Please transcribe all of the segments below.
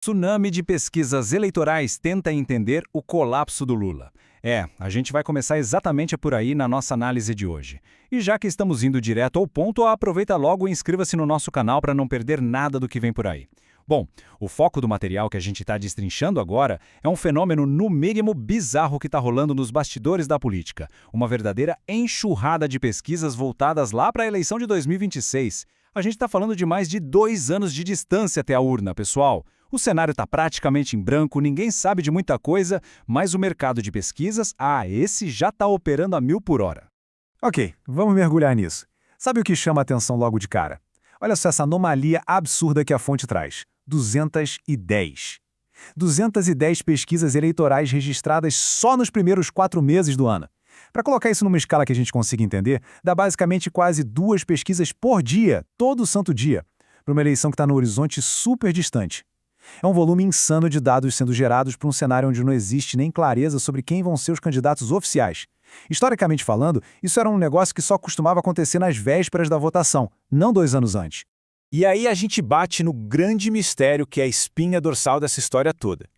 Tsunami de pesquisas eleitorais tenta entender o colapso do Lula. A gente vai começar exatamente por aí na nossa análise de hoje. E já que estamos indo direto ao ponto, aproveita logo e inscreva-se no nosso canal para não perder nada do que vem por aí. Bom, o foco do material que a gente está destrinchando agora é um fenômeno no mínimo bizarro que está rolando nos bastidores da política. Uma verdadeira enxurrada de pesquisas voltadas lá para a eleição de 2026. A gente está falando de mais de 2 anos de distância até a urna, pessoal. O cenário está praticamente em branco, ninguém sabe de muita coisa, mas o mercado de pesquisas, esse já está operando a 1000 por hora. Ok, vamos mergulhar nisso. Sabe o que chama a atenção logo de cara? Olha só essa anomalia absurda que a fonte traz. 210. 210 pesquisas eleitorais registradas só nos primeiros 4 meses do ano. Para colocar isso numa escala que a gente consiga entender, dá basicamente quase 2 pesquisas por dia, todo santo dia, para uma eleição que está no horizonte super distante. É um volume insano de dados sendo gerados para um cenário onde não existe nem clareza sobre quem vão ser os candidatos oficiais. Historicamente falando, isso era um negócio que só costumava acontecer nas vésperas da votação, não 2 anos antes. E aí a gente bate no grande mistério que é a espinha dorsal dessa história toda.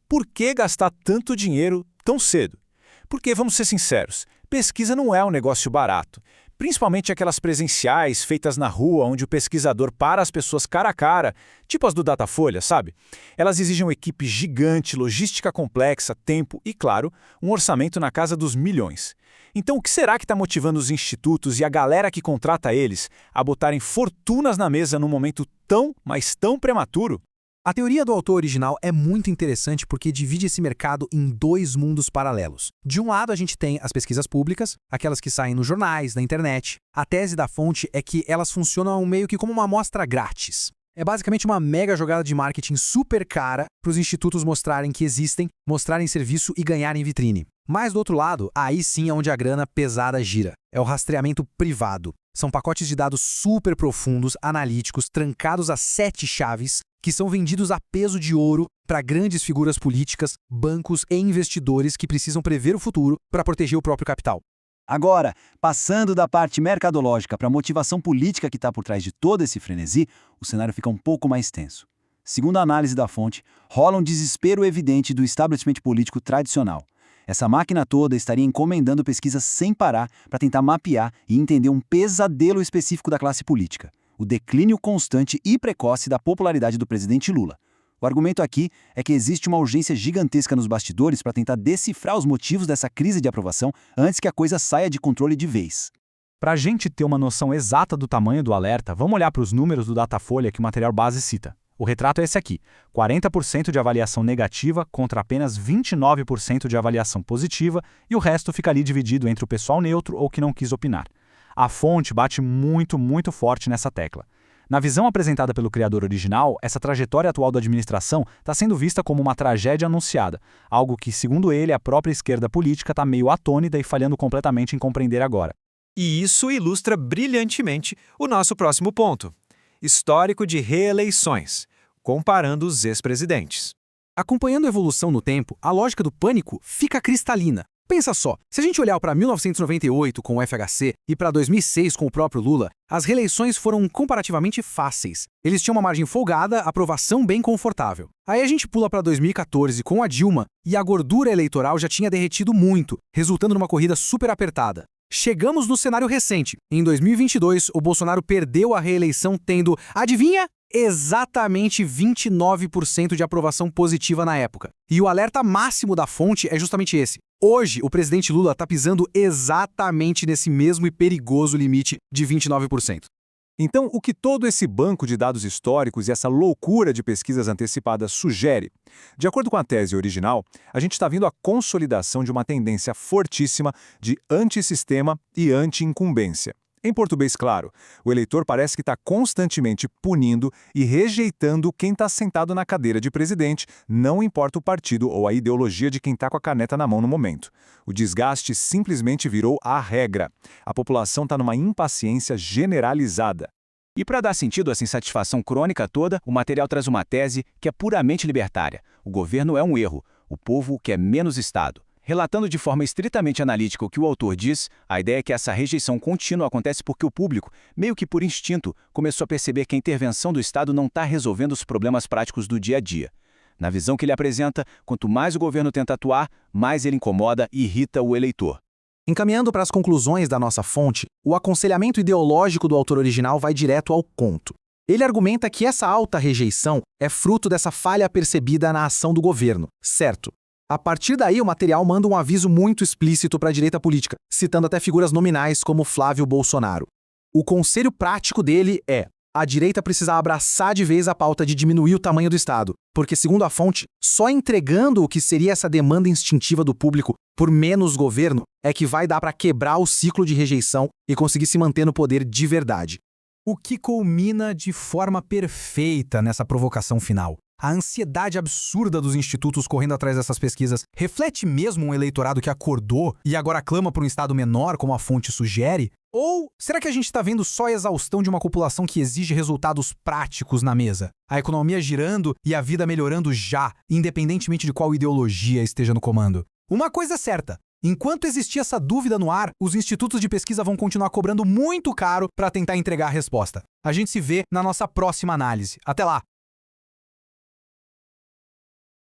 Por que gastar tanto dinheiro tão cedo? Porque, vamos ser sinceros, pesquisa não é um negócio barato. Principalmente aquelas presenciais, feitas na rua, onde o pesquisador para as pessoas cara a cara, tipo as do Datafolha, sabe? Elas exigem uma equipe gigante, logística complexa, tempo e, claro, um orçamento na casa dos milhões. Então, o que será que está motivando os institutos e a galera que contrata eles a botarem fortunas na mesa num momento tão, mas tão prematuro? A teoria do autor original é muito interessante porque divide esse mercado em 2 mundos paralelos. De um lado, a gente tem as pesquisas públicas, aquelas que saem nos jornais, na internet. A tese da fonte é que elas funcionam meio que como uma amostra grátis. É basicamente uma mega jogada de marketing super cara para os institutos mostrarem que existem, mostrarem serviço e ganharem vitrine. Mas do outro lado, aí sim é onde a grana pesada gira. É o rastreamento privado. São pacotes de dados super profundos, analíticos, trancados a 7 chaves, que são vendidos a peso de ouro para grandes figuras políticas, bancos e investidores que precisam prever o futuro para proteger o próprio capital. Agora, passando da parte mercadológica para a motivação política que está por trás de todo esse frenesi, o cenário fica um pouco mais tenso. Segundo a análise da fonte, rola um desespero evidente do establishment político tradicional. Essa máquina toda estaria encomendando pesquisas sem parar para tentar mapear e entender um pesadelo específico da classe política: o declínio constante e precoce da popularidade do presidente Lula. O argumento aqui é que existe uma urgência gigantesca nos bastidores para tentar decifrar os motivos dessa crise de aprovação antes que a coisa saia de controle de vez. Para a gente ter uma noção exata do tamanho do alerta, vamos olhar para os números do Datafolha que o material base cita. O retrato é esse aqui: 40% de avaliação negativa contra apenas 29% de avaliação positiva, e o resto fica ali dividido entre o pessoal neutro ou que não quis opinar. A fonte bate muito forte nessa tecla. Na visão apresentada pelo criador original, essa trajetória atual da administração está sendo vista como uma tragédia anunciada, algo que, segundo ele, a própria esquerda política está meio atônita e falhando completamente em compreender agora. E isso ilustra brilhantemente o nosso próximo ponto: histórico de reeleições, comparando os ex-presidentes. Acompanhando a evolução no tempo, a lógica do pânico fica cristalina. Pensa só, se a gente olhar para 1998 com o FHC e para 2006 com o próprio Lula, as reeleições foram comparativamente fáceis. Eles tinham uma margem folgada, aprovação bem confortável. Aí a gente pula para 2014 com a Dilma e a gordura eleitoral já tinha derretido muito, resultando numa corrida super apertada. Chegamos no cenário recente. Em 2022, o Bolsonaro perdeu a reeleição tendo, adivinha? Exatamente 29% de aprovação positiva na época. E o alerta máximo da fonte é justamente esse. Hoje, o presidente Lula está pisando exatamente nesse mesmo e perigoso limite de 29%. Então, o que todo esse banco de dados históricos e essa loucura de pesquisas antecipadas sugere? De acordo com a tese original, a gente está vendo a consolidação de uma tendência fortíssima de antissistema e anti-incumbência. Em português claro, o eleitor parece que está constantemente punindo e rejeitando quem está sentado na cadeira de presidente, não importa o partido ou a ideologia de quem está com a caneta na mão no momento. O desgaste simplesmente virou a regra. A população está numa impaciência generalizada. E para dar sentido a essa insatisfação crônica toda, o material traz uma tese que é puramente libertária. O governo é um erro, o povo quer menos Estado. Relatando de forma estritamente analítica o que o autor diz, a ideia é que essa rejeição contínua acontece porque o público, meio que por instinto, começou a perceber que a intervenção do Estado não está resolvendo os problemas práticos do dia a dia. Na visão que ele apresenta, quanto mais o governo tenta atuar, mais ele incomoda e irrita o eleitor. Encaminhando para as conclusões da nossa fonte, o aconselhamento ideológico do autor original vai direto ao ponto. Ele argumenta que essa alta rejeição é fruto dessa falha percebida na ação do governo, certo? A partir daí, o material manda um aviso muito explícito para a direita política, citando até figuras nominais como Flávio Bolsonaro. O conselho prático dele é: a direita precisa abraçar de vez a pauta de diminuir o tamanho do Estado, porque, segundo a fonte, só entregando o que seria essa demanda instintiva do público por menos governo é que vai dar para quebrar o ciclo de rejeição e conseguir se manter no poder de verdade. O que culmina de forma perfeita nessa provocação final? A ansiedade absurda dos institutos correndo atrás dessas pesquisas reflete mesmo um eleitorado que acordou e agora clama por um Estado menor, como a fonte sugere? Ou será que a gente está vendo só a exaustão de uma população que exige resultados práticos na mesa? A economia girando e a vida melhorando já, independentemente de qual ideologia esteja no comando? Uma coisa é certa: enquanto existir essa dúvida no ar, os institutos de pesquisa vão continuar cobrando muito caro para tentar entregar a resposta. A gente se vê na nossa próxima análise. Até lá!